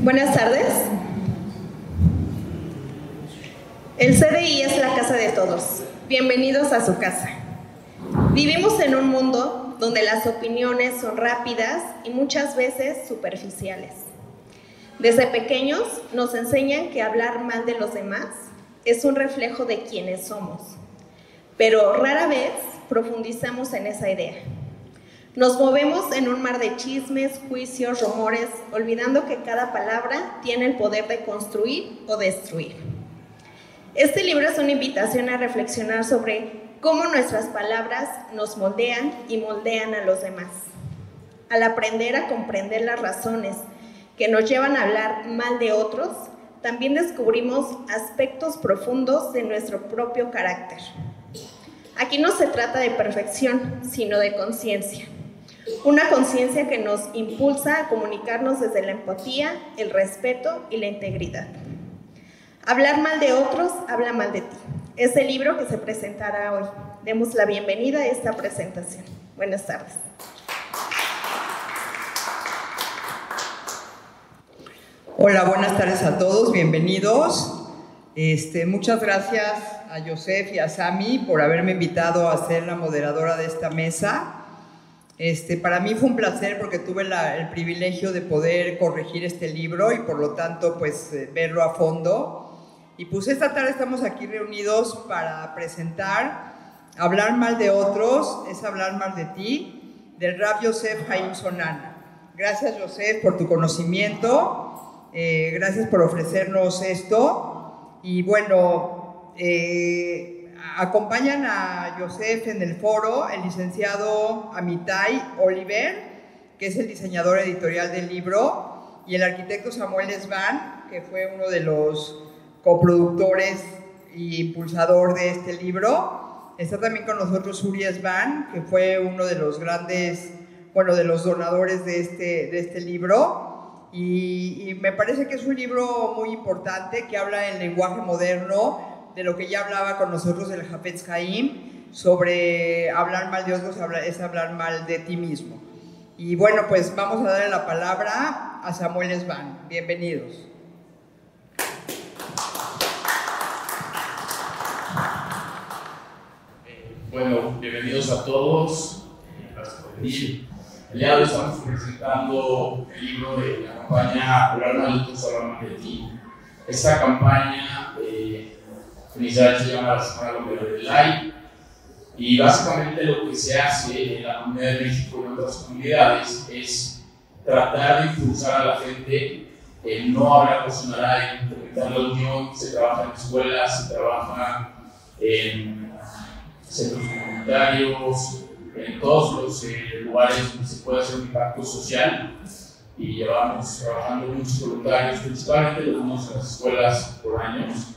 Buenas tardes. El CDI es la casa de todos. Bienvenidos a su casa. Vivimos en un mundo donde las opiniones son rápidas y muchas veces superficiales. Desde pequeños nos enseñan que hablar mal de los demás es un reflejo de quienes somos, pero rara vez profundizamos en esa idea. Nos movemos en un mar de chismes, juicios, rumores, olvidando que cada palabra tiene el poder de construir o destruir. Este libro es una invitación a reflexionar sobre cómo nuestras palabras nos moldean y moldean a los demás. Al aprender a comprender las razones que nos llevan a hablar mal de otros, también descubrimos aspectos profundos de nuestro propio carácter. Aquí no se trata de perfección, sino de conciencia. Una conciencia que nos impulsa a comunicarnos desde la empatía, el respeto y la integridad. Hablar mal de otros, habla mal de ti. Es el libro que se presentará hoy. Demos la bienvenida a esta presentación. Buenas tardes. Hola, buenas tardes a todos, bienvenidos. Muchas gracias a Joseph y a Sami por haberme invitado a ser la moderadora de esta mesa. Para mí fue un placer porque tuve el privilegio de poder corregir este libro y por lo tanto pues verlo a fondo. Y pues esta tarde estamos aquí reunidos para presentar Hablar mal de otros es hablar mal de ti, del Rav Yosef Haim Sonana. Gracias, Joseph, por tu conocimiento, gracias por ofrecernos esto. Y bueno, acompañan a Joseph en el foro el licenciado Amitai Oliver, que es el diseñador editorial del libro, y el arquitecto Samuel Svan, que fue uno de los coproductores e impulsador de este libro. Está también con nosotros Uri Svan, que fue uno de los grandes, de los donadores de este libro. Y me parece que es un libro muy importante que habla en lenguaje moderno de lo que ya hablaba con nosotros el Hafetz Haim sobre hablar mal de otros, es hablar mal de ti mismo. Y bueno, pues vamos a darle la palabra a Samuel Svan. Bienvenidos. Bueno, bienvenidos a todos. Gracias por venir. El día de hoy estamos presentando el libro de la campaña Hablar mal de otros, hablar mal de ti. Esta campaña inicialmente se llama la Semana Mundial del Like, y básicamente lo que se hace en la Comunidad de México y en otras comunidades es tratar de impulsar a la gente en no hablar por su nadie, implementar la unión. Se trabaja en escuelas, se trabaja en centros comunitarios, en todos los lugares donde se puede hacer un impacto social, y llevamos trabajando muchos voluntarios, principalmente los niños en las escuelas por años.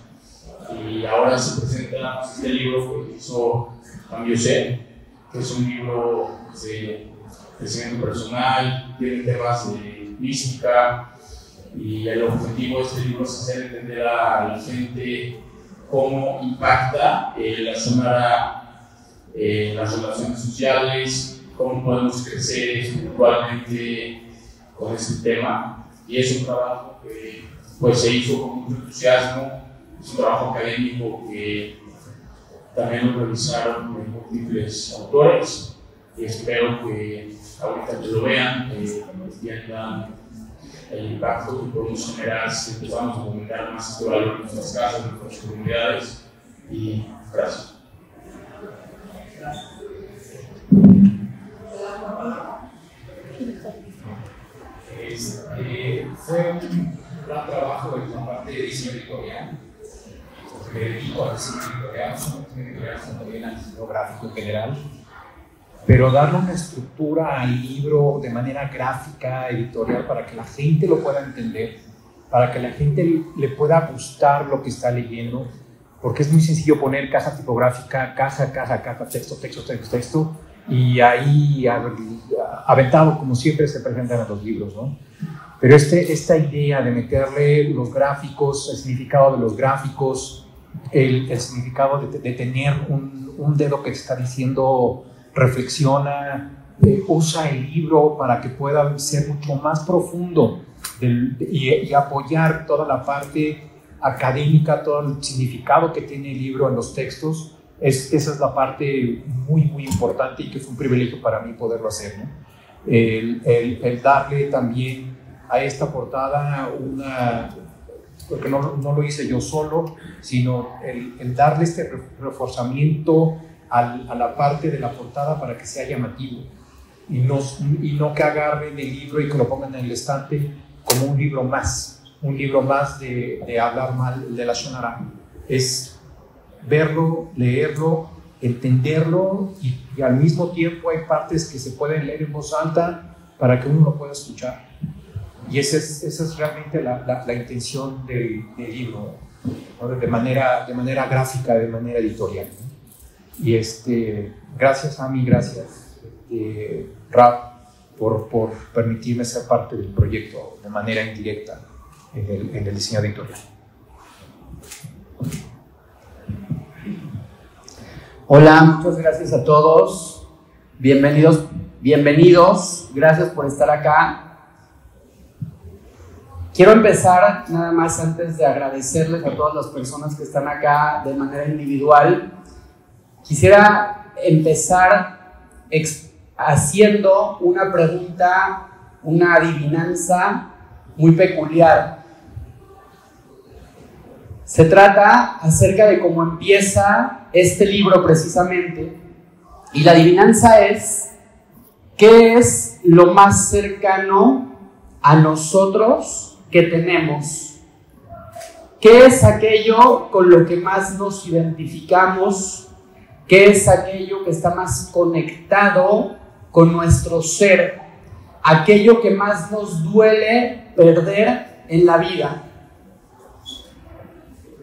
Y ahora se presenta este libro que hizo Rav Yosef, que es un libro de crecimiento personal, tiene temas de mística, y el objetivo de este libro es hacer entender a la gente cómo impacta la Semana las relaciones sociales, cómo podemos crecer espiritualmente con este tema. Y es un trabajo que pues, se hizo con mucho entusiasmo. Es un trabajo académico que también lo revisaron múltiples autores, y espero que ahorita que lo vean entiendan el impacto que podemos generar si empezamos a comunicar más este valor en nuestras casas, en nuestras comunidades. Y gracias. Fue un gran trabajo de la parte de diseño editorial. Me dedico al diseño editorial, también al diseño gráfico en general, pero darle una estructura al libro de manera gráfica, editorial, para que la gente lo pueda entender, para que la gente le pueda gustar lo que está leyendo, porque es muy sencillo poner caja tipográfica, caja, texto, y ahí aventado, como siempre se presentan en los libros, ¿no? Pero esta idea de meterle los gráficos, el significado de los gráficos, el significado de tener un dedo que te está diciendo, reflexiona, usa el libro para que pueda ser mucho más profundo y apoyar toda la parte académica, todo el significado que tiene el libro en los textos. Esa es la parte muy, muy importante y que fue un privilegio para mí poderlo hacer, ¿no? El darle también a esta portada porque no lo hice yo solo, sino el darle este reforzamiento a la parte de la portada para que sea llamativo y no que agarren el libro y que lo pongan en el estante como un libro más de hablar mal de la Shonara. Es verlo, leerlo, entenderlo y al mismo tiempo hay partes que se pueden leer en voz alta para que uno lo pueda escuchar. Y esa es realmente la intención del libro, ¿no? de manera gráfica, de manera editorial, ¿no? Y gracias a mí, gracias Raf por permitirme ser parte del proyecto de manera indirecta en el diseño editorial. Hola, muchas gracias a todos. Bienvenidos. Gracias por estar acá. Quiero empezar nada más antes de agradecerles a todas las personas que están acá de manera individual. Quisiera empezar haciendo una pregunta, una adivinanza muy peculiar. Se trata acerca de cómo empieza este libro precisamente. Y la adivinanza es: ¿qué es lo más cercano a nosotros que tenemos? ¿Qué es aquello con lo que más nos identificamos? ¿Qué es aquello que está más conectado con nuestro ser? Aquello que más nos duele perder en la vida.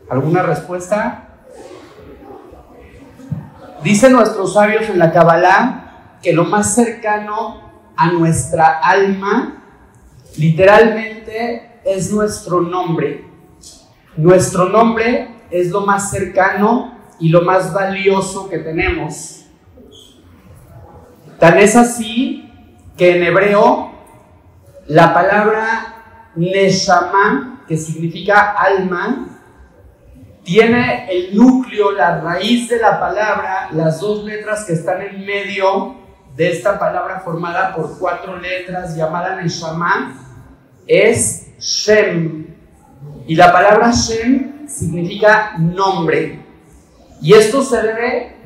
¿Alguna respuesta? Dicen nuestros sabios en la Kabbalah que lo más cercano a nuestra alma literalmente es nuestro nombre. Nuestro nombre es lo más cercano y lo más valioso que tenemos. Tan es así que en hebreo la palabra neshama, que significa alma, tiene el núcleo, la raíz de la palabra, las dos letras que están en medio de esta palabra formada por 4 letras llamada neshama, es Shem. Y la palabra Shem significa nombre. Y esto se debe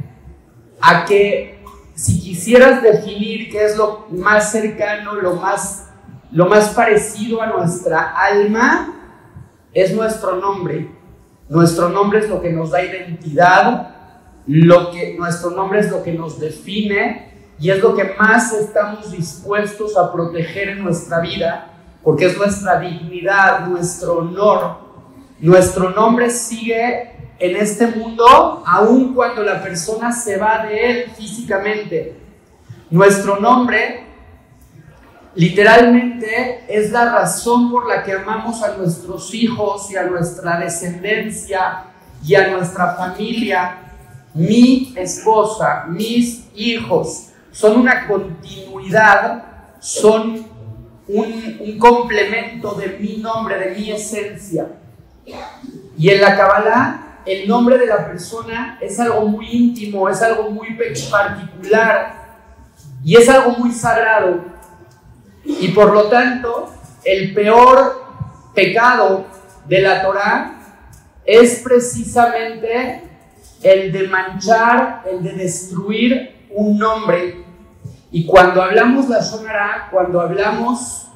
a que si quisieras definir qué es lo más cercano, lo más parecido a nuestra alma, es nuestro nombre. Nuestro nombre es lo que nos da identidad, nuestro nombre es lo que nos define y es lo que más estamos dispuestos a proteger en nuestra vida, porque es nuestra dignidad, nuestro honor. Nuestro nombre sigue en este mundo aun cuando la persona se va de él físicamente. Nuestro nombre literalmente es la razón por la que amamos a nuestros hijos y a nuestra descendencia y a nuestra familia. Mi esposa, mis hijos son una continuidad, son un complemento de mi nombre, de mi esencia. Y en la Kabbalah, el nombre de la persona es algo muy íntimo, es algo muy particular y es algo muy sagrado. Y por lo tanto, el peor pecado de la Torá es precisamente el de manchar, el de destruir un nombre. Y cuando hablamos la Shonara, cuando hablamos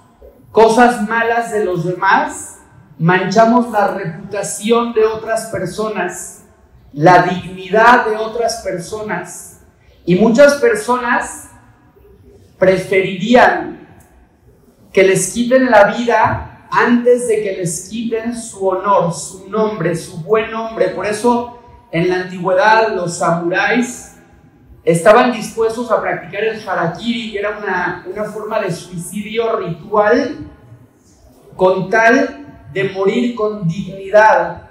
cosas malas de los demás, manchamos la reputación de otras personas, la dignidad de otras personas. Y muchas personas preferirían que les quiten la vida antes de que les quiten su honor, su nombre, su buen nombre. Por eso en la antigüedad los samuráis estaban dispuestos a practicar el harakiri, que era una forma de suicidio ritual, con tal de morir con dignidad,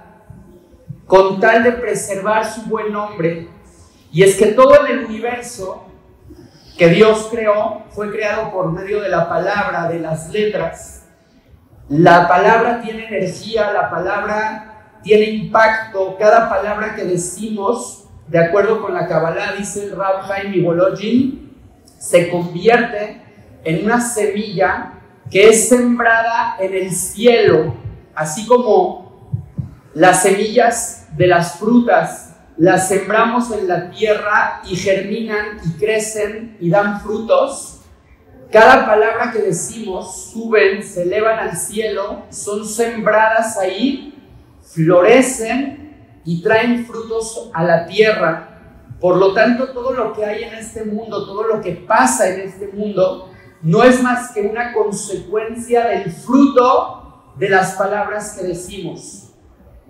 con tal de preservar su buen nombre. Y es que todo en el universo que Dios creó fue creado por medio de la palabra, de las letras. La palabra tiene energía, la palabra tiene impacto. Cada palabra que decimos, de acuerdo con la Kabbalah, dice el Rab Chaim Volozhin, se convierte en una semilla que es sembrada en el cielo, así como las semillas de las frutas las sembramos en la tierra y germinan y crecen y dan frutos. Cada palabra que decimos suben, se elevan al cielo, son sembradas ahí, florecen y traen frutos a la tierra. Por lo tanto, todo lo que hay en este mundo, todo lo que pasa en este mundo, no es más que una consecuencia del fruto de las palabras que decimos.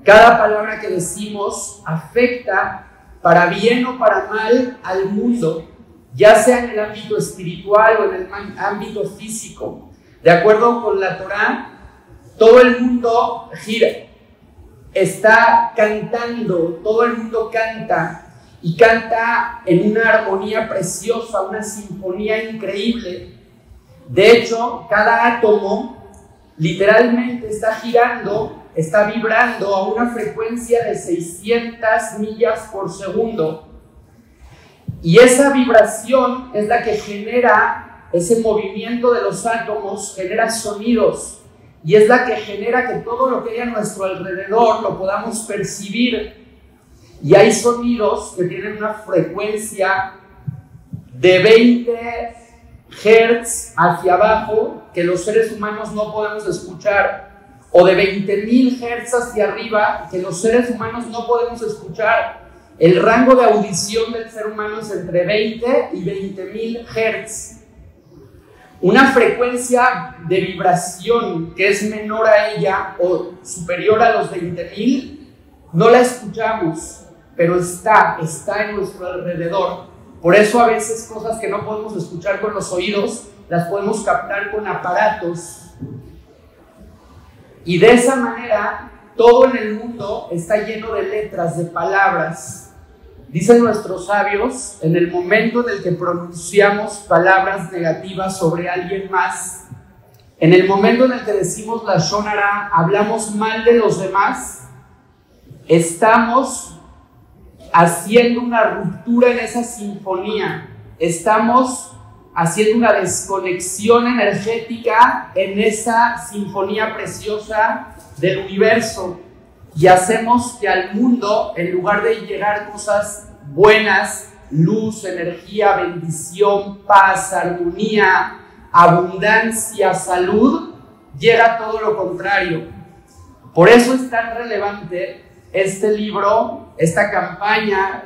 Cada palabra que decimos afecta para bien o para mal al mundo, ya sea en el ámbito espiritual o en el ámbito físico. De acuerdo con la Torá, todo el mundo gira, está cantando, todo el mundo canta y canta en una armonía preciosa, una sinfonía increíble. De hecho, cada átomo literalmente está girando, está vibrando a una frecuencia de 600 millas por segundo. Y esa vibración es la que genera ese movimiento de los átomos, genera sonidos, y es la que genera que todo lo que hay a nuestro alrededor lo podamos percibir. Y hay sonidos que tienen una frecuencia de 20 Hz hacia abajo que los seres humanos no podemos escuchar, o de 20.000 Hz hacia arriba que los seres humanos no podemos escuchar. El rango de audición del ser humano es entre 20 y 20.000 Hz. Una frecuencia de vibración que es menor a ella o superior a los 20.000, no la escuchamos, pero está en nuestro alrededor. Por eso a veces cosas que no podemos escuchar con los oídos, las podemos captar con aparatos. Y de esa manera, todo en el mundo está lleno de letras, de palabras. Dicen nuestros sabios, en el momento en el que pronunciamos palabras negativas sobre alguien más, en el momento en el que decimos lashon hara, hablamos mal de los demás, estamos haciendo una ruptura en esa sinfonía, estamos haciendo una desconexión energética en esa sinfonía preciosa del universo, y hacemos que al mundo, en lugar de llegar cosas buenas, luz, energía, bendición, paz, armonía, abundancia, salud, llega todo lo contrario. Por eso es tan relevante este libro, esta campaña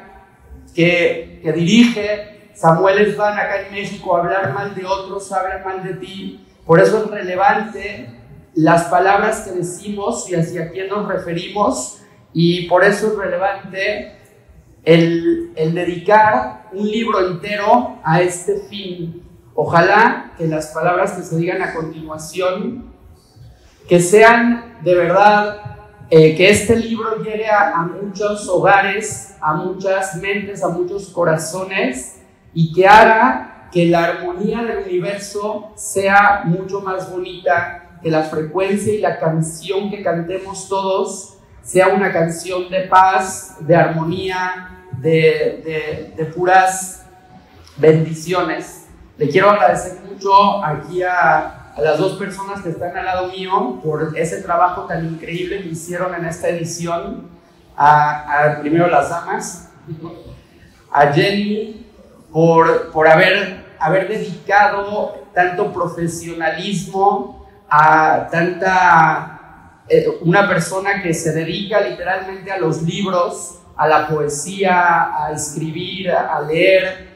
que dirige Samuel Svan acá en México, hablar mal de otros, hablar mal de ti. Por eso es relevante las palabras que decimos y hacia quién nos referimos, y por eso es relevante el dedicar un libro entero a este fin. Ojalá que las palabras que se digan a continuación, que sean de verdad, que este libro llegue a muchos hogares, a muchas mentes, a muchos corazones, y que haga que la armonía del universo sea mucho más bonita, que la frecuencia y la canción que cantemos todos sea una canción de paz, de armonía, de puras bendiciones. Le quiero agradecer mucho aquí a las dos personas que están al lado mío por ese trabajo tan increíble que hicieron en esta edición. Primero las damas, a Jenny por haber dedicado tanto profesionalismo a una persona que se dedica literalmente a los libros, a la poesía, a escribir, a leer,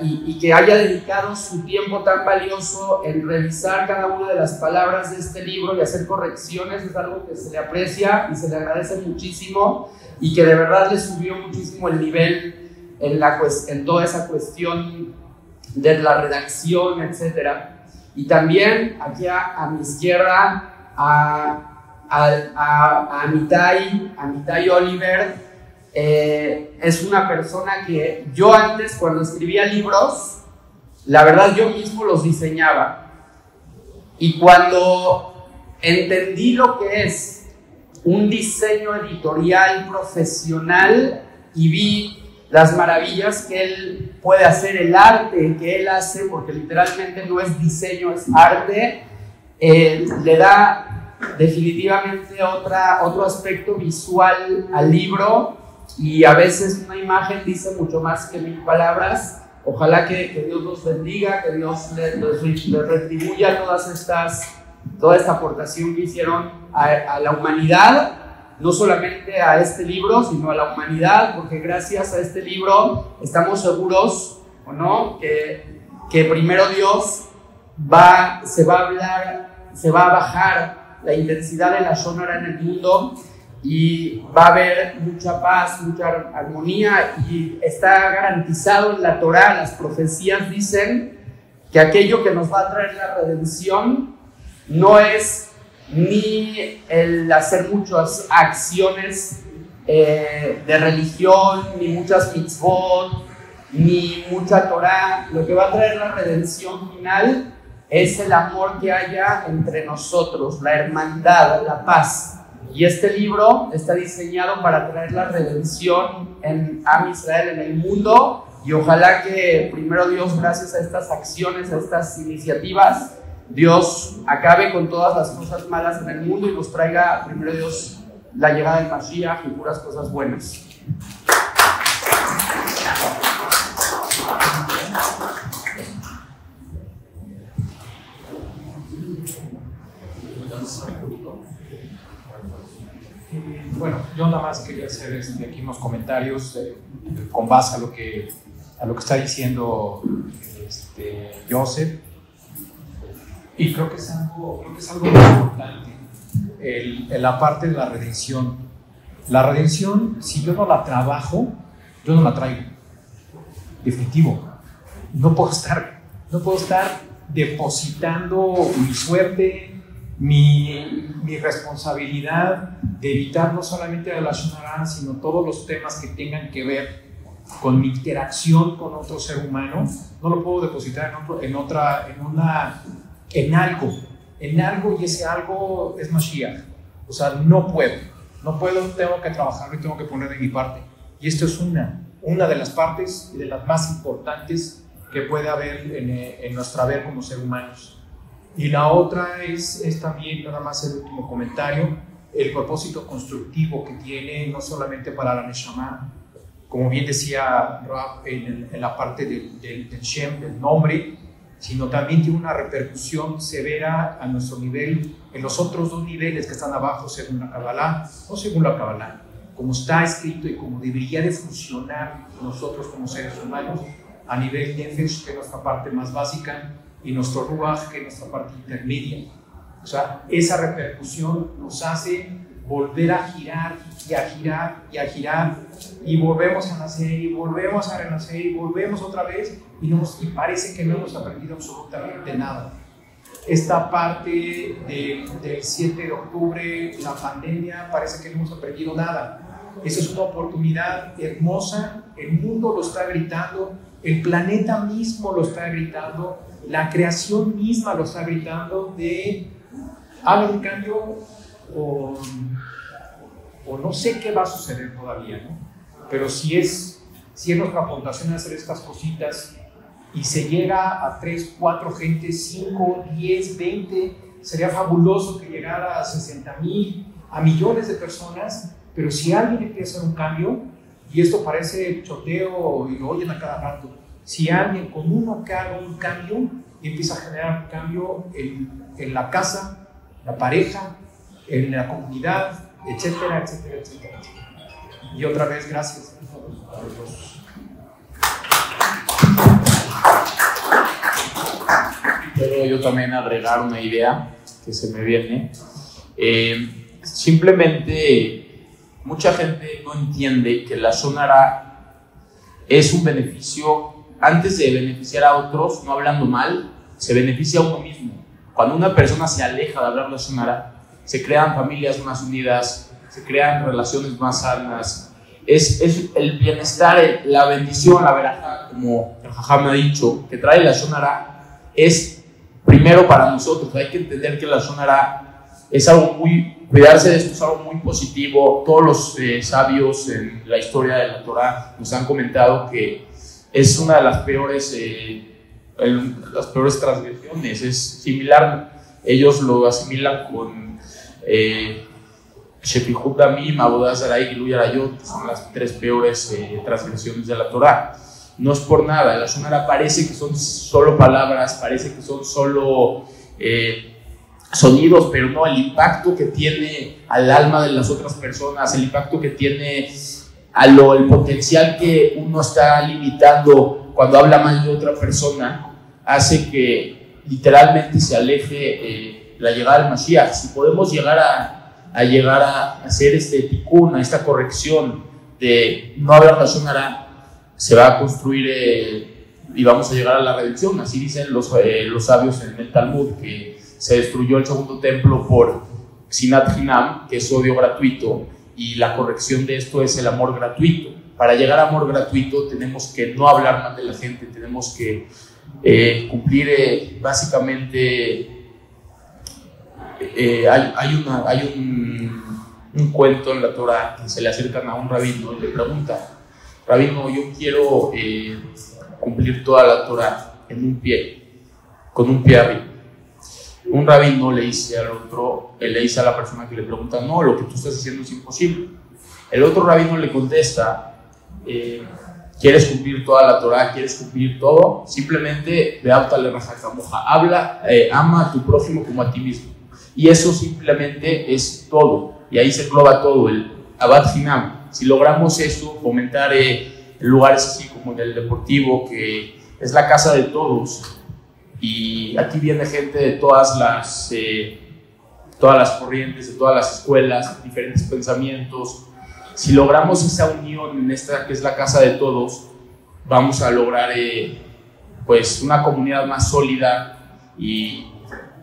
y que haya dedicado su tiempo tan valioso en revisar cada una de las palabras de este libro y hacer correcciones. Es algo que se le aprecia y se le agradece muchísimo, y que de verdad le subió muchísimo el nivel en toda esa cuestión de la redacción, etcétera. Y también aquí a mi izquierda a Amitai Oliver. Es una persona que yo antes, cuando escribía libros, la verdad yo mismo los diseñaba, Y cuando entendí lo que es un diseño editorial profesional y vi las maravillas que él puede hacer, el arte que él hace, porque literalmente no es diseño, es arte, le da definitivamente otro aspecto visual al libro, y a veces una imagen dice mucho más que 1000 palabras. Ojalá que Dios los bendiga, que Dios les retribuya toda esta aportación que hicieron a la humanidad, no solamente a este libro, sino a la humanidad, porque gracias a este libro estamos seguros, ¿o no?, que primero Dios se va a bajar la intensidad de la Shonara en el mundo, y va a haber mucha paz, mucha armonía, y está garantizado en la Torá. Las profecías dicen que aquello que nos va a traer la redención no es ni el hacer muchas acciones de religión, ni muchas mitzvot, ni mucha Torá. Lo que va a traer la redención final es el amor que haya entre nosotros, la hermandad, la paz. Y este libro está diseñado para traer la redención en Am Israel, en el mundo, y ojalá que primero Dios, gracias a estas acciones, a estas iniciativas, Dios acabe con todas las cosas malas en el mundo y nos traiga, primero Dios, la llegada del Mashiach y puras cosas buenas. Bueno, yo nada más quería hacer aquí unos comentarios con base a lo que está diciendo Joseph, y creo que es algo muy importante, la parte de la redención. La redención, si yo no la trabajo, yo no la traigo. Definitivo. No puedo estar depositando mi suerte, mi responsabilidad de evitar no solamente la Lashon Hara, sino todos los temas que tengan que ver con mi interacción con otro ser humano. No lo puedo depositar en algo, y ese algo es Mashiach. O sea, no puedo, tengo que trabajarlo y tengo que poner de mi parte. Y esto es una de las partes y de las más importantes que puede haber en nuestro haber como ser humanos. Y la otra es también, nada más el último comentario, el propósito constructivo que tiene, no solamente para la Neshama, como bien decía Rab en la parte del Shem, del nombre, sino también tiene una repercusión severa a nuestro nivel, en los otros 2 niveles que están abajo, según la Kabbalah o según la Kabbalah, como está escrito y como debería de funcionar nosotros como seres humanos, a nivel Nefesh, que es nuestra parte más básica, y nuestro Ruach, que es nuestra parte intermedia. O sea, esa repercusión nos hace volver a girar y a girar y a girar, y volvemos a nacer y volvemos a renacer y volvemos otra vez, y parece que no hemos aprendido absolutamente nada. Esta parte del 7 de octubre, la pandemia, parece que no hemos aprendido nada. Esa es una oportunidad hermosa, el mundo lo está gritando, el planeta mismo lo está gritando, la creación misma lo está gritando de haga un cambio, o no sé qué va a suceder todavía, ¿no? Pero si es nuestra aportación a hacer estas cositas y se llega a 3, 4 gentes, 5, 10, 20, sería fabuloso que llegara a 60,000, a millones de personas. Pero si alguien empieza a hacer un cambio, y esto parece choteo y lo oyen a cada rato, si alguien con uno que haga un cambio y empieza a generar un cambio en la casa, la pareja, en la comunidad, etcétera, etcétera, etcétera. Y otra vez, gracias a todos. Quiero yo también agregar una idea que se me viene. Simplemente, mucha gente no entiende que la Lashon Hara es un beneficio. Antes de beneficiar a otros, no hablando mal, se beneficia a uno mismo. Cuando una persona se aleja de hablar la Lashon Hara, se crean familias más unidas, se crean relaciones más sanas. Es el bienestar, la bendición, la verajá, como el Jajam me ha dicho, que trae la Lashon Hara, es primero para nosotros. Hay que entender que la Lashon Hara es algo cuidarse de esto es algo muy positivo. Todos los sabios en la historia de la Torah nos han comentado que es una de las peores transgresiones. Es similar, ellos lo asimilan con Shefihut Damim, Avodah Zarah y Gilui Arayot, que son las 3 peores transgresiones de la Torah. No es por nada, la Lashon Hara parece que son solo palabras, parece que son solo sonidos, pero no, el impacto que tiene al alma de las otras personas, el impacto que tiene el potencial que uno está limitando cuando habla mal de otra persona, hace que literalmente se aleje la llegada del Mashiach. Si podemos llegar a hacer este tikkun, a esta corrección de no hablar Lashon Hara, se va a construir y vamos a llegar a la redención. Así dicen los sabios en el Talmud, que se destruyó el segundo templo por Sinat Hinam, que es odio gratuito, y la corrección de esto es el amor gratuito. Para llegar a amor gratuito tenemos que no hablar mal de la gente, tenemos que cumplir básicamente. Hay un cuento en la Torah que se le acercan a un rabino y le preguntan: rabino, yo quiero cumplir toda la Torah en un pie, con un pie arriba. Un rabino le dice a la persona que le pregunta: no, lo que tú estás diciendo es imposible. El otro rabino le contesta: ¿quieres cumplir toda la Torah? ¿Quieres cumplir todo? Simplemente ama a tu prójimo como a ti mismo. Y eso simplemente es todo. Y ahí se engloba todo, el Avat Hinam. Si logramos eso, fomentar lugares así como en el deportivo, que es la casa de todos, y aquí viene gente de todas las corrientes, de todas las escuelas, diferentes pensamientos. Si logramos esa unión en esta que es la casa de todos, vamos a lograr pues una comunidad más sólida, y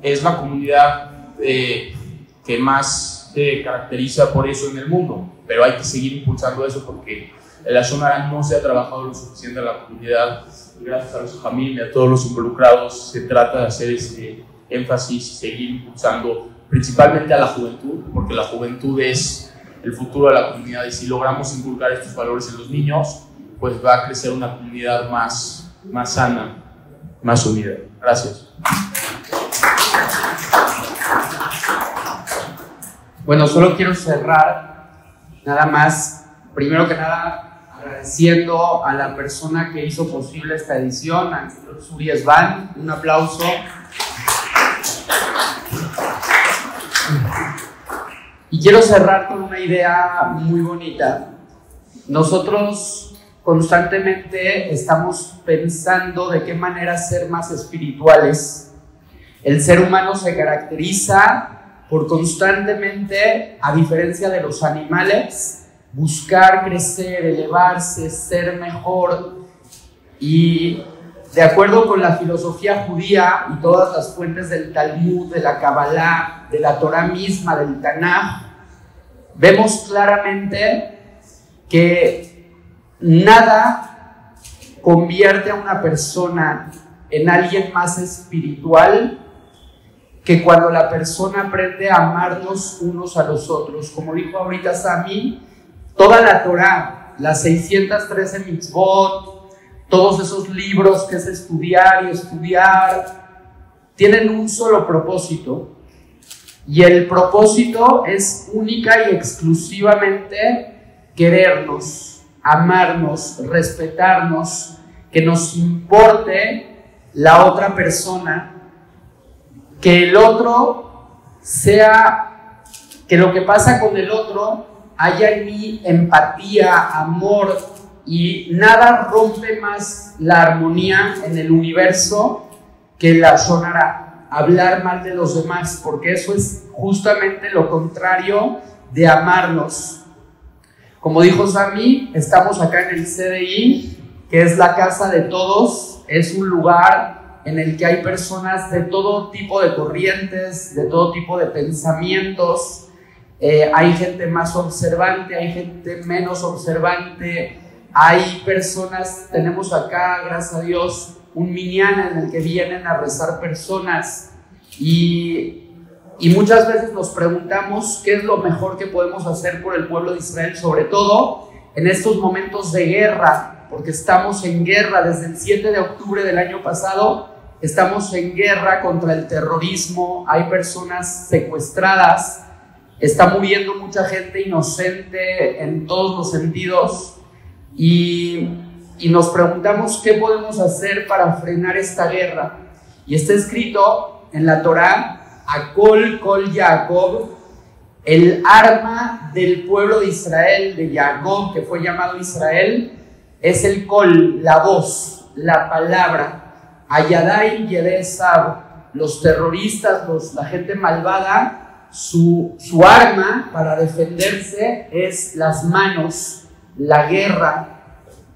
es la comunidad que más se caracteriza por eso en el mundo. Pero hay que seguir impulsando eso, porque en la Lashon Hara no se ha trabajado lo suficiente en la comunidad. Gracias a los Jamim y a todos los involucrados se trata de hacer ese énfasis y seguir impulsando principalmente a la juventud, porque la juventud es el futuro de la comunidad, y si logramos inculcar estos valores en los niños, pues va a crecer una comunidad más sana, más unida. Gracias. Bueno, solo quiero cerrar nada más, primero que nada, agradeciendo a la persona que hizo posible esta edición, al señor Suri Esban. Un aplauso. Y quiero cerrar con una idea muy bonita. Nosotros constantemente estamos pensando de qué manera ser más espirituales. El ser humano se caracteriza por constantemente, a diferencia de los animales, buscar crecer, elevarse, ser mejor. Y de acuerdo con la filosofía judía y todas las fuentes del Talmud, de la Kabbalah, de la Torah misma, del Tanaj, vemos claramente que nada convierte a una persona en alguien más espiritual que cuando la persona aprende a amarnos unos a los otros. Como dijo ahorita Sami, toda la Torah, las 613 mitzvot, todos esos libros que es estudiar y estudiar, tienen un solo propósito, y el propósito es única y exclusivamente querernos, amarnos, respetarnos, que nos importe la otra persona, que el otro sea, que lo que pasa con el otro haya en mí empatía, amor, y nada rompe más la armonía en el universo que la Lashon Hara, hablar mal de los demás, porque eso es justamente lo contrario de amarnos. Como dijo Sami, estamos acá en el CDI, que es la casa de todos, es un lugar en el que hay personas de todo tipo de corrientes, de todo tipo de pensamientos. Hay gente más observante, hay gente menos observante, hay personas, tenemos acá, gracias a Dios, un minyan en el que vienen a rezar personas y muchas veces nos preguntamos qué es lo mejor que podemos hacer por el pueblo de Israel, sobre todo en estos momentos de guerra, porque estamos en guerra desde el 7 de octubre del año pasado. Estamos en guerra contra el terrorismo, hay personas secuestradas, está muriendo mucha gente inocente en todos los sentidos y nos preguntamos qué podemos hacer para frenar esta guerra. Y está escrito en la Torá, Akol Kol Jacob, el arma del pueblo de Israel, de Jacob, que fue llamado Israel, es el Kol, la voz, la palabra. Ayadai Yedesab, los terroristas, la gente malvada, su arma para defenderse es las manos, la guerra.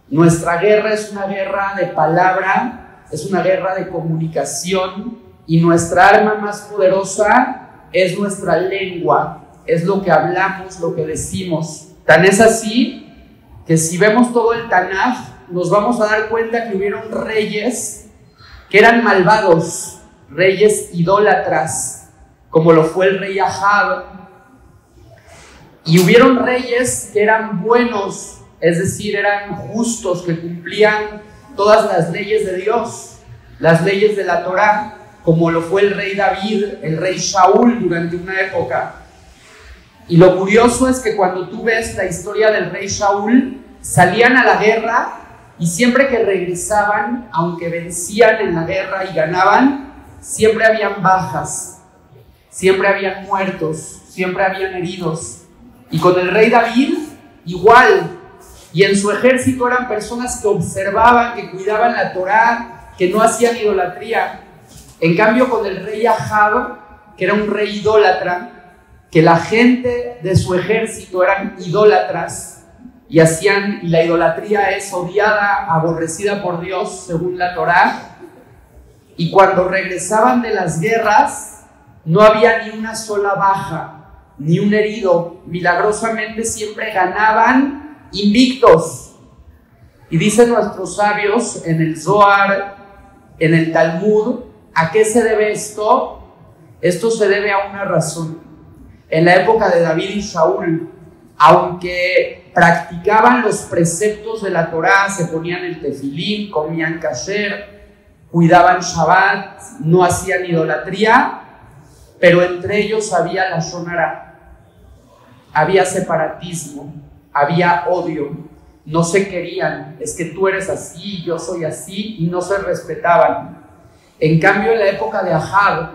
Nuestra guerra es una guerra de palabra, es una guerra de comunicación, y nuestra arma más poderosa es nuestra lengua, es lo que hablamos, lo que decimos. Tan es así que si vemos todo el Tanaj, nos vamos a dar cuenta que hubieron reyes que eran malvados, reyes idólatras, como lo fue el rey Ahab. Y hubieron reyes que eran buenos, es decir, eran justos, que cumplían todas las leyes de Dios, las leyes de la Torá, como lo fue el rey David, el rey Shaul durante una época. Y lo curioso es que cuando tú ves la historia del rey Shaul, salían a la guerra y siempre que regresaban, aunque vencían en la guerra y ganaban, siempre habían bajas, siempre habían muertos, siempre habían heridos. Y con el rey David, igual. Y en su ejército eran personas que observaban, que cuidaban la Torá, que no hacían idolatría. En cambio, con el rey Ahab, que era un rey idólatra, que la gente de su ejército eran idólatras, y la idolatría es odiada, aborrecida por Dios, según la Torá. Y cuando regresaban de las guerras, no había ni una sola baja, ni un herido. Milagrosamente siempre ganaban invictos. Y dicen nuestros sabios en el Zohar, en el Talmud, ¿a qué se debe esto? Esto se debe a una razón. En la época de David y Shaul, aunque practicaban los preceptos de la Torá, se ponían el tefilín, comían kasher, cuidaban Shabbat, no hacían idolatría, pero entre ellos había la shonara, había separatismo, había odio, no se querían, es que tú eres así, yo soy así, y no se respetaban. En cambio, en la época de Ahab,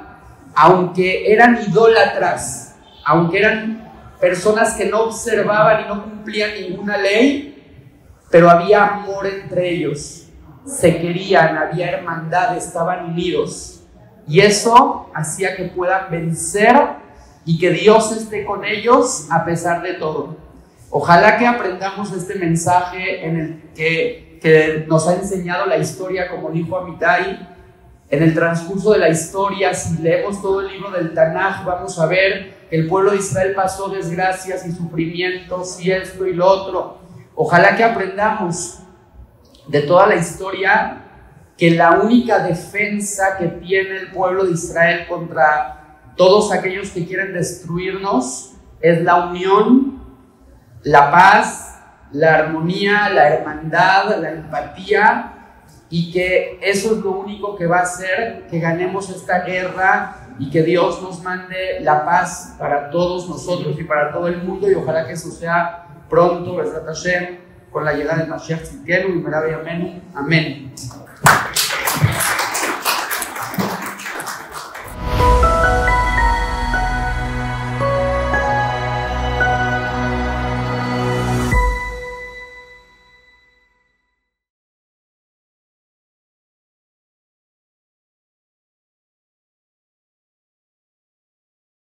aunque eran idólatras, aunque eran personas que no observaban y no cumplían ninguna ley, pero había amor entre ellos, se querían, había hermandad, estaban unidos, y eso hacía que puedan vencer y que Dios esté con ellos a pesar de todo. Ojalá que aprendamos este mensaje en el que nos ha enseñado la historia, como dijo Amitai. En el transcurso de la historia, si leemos todo el libro del Tanaj, vamos a ver que el pueblo de Israel pasó desgracias y sufrimientos y esto y lo otro. Ojalá que aprendamos de toda la historia que la única defensa que tiene el pueblo de Israel contra todos aquellos que quieren destruirnos es la unión, la paz, la armonía, la hermandad, la empatía, y que eso es lo único que va a hacer que ganemos esta guerra y que Dios nos mande la paz para todos nosotros y para todo el mundo, y ojalá que eso sea pronto, Besrat Hashem, con la llegada de Mashiach Tzidkenu y Merav Yamenu. Amén.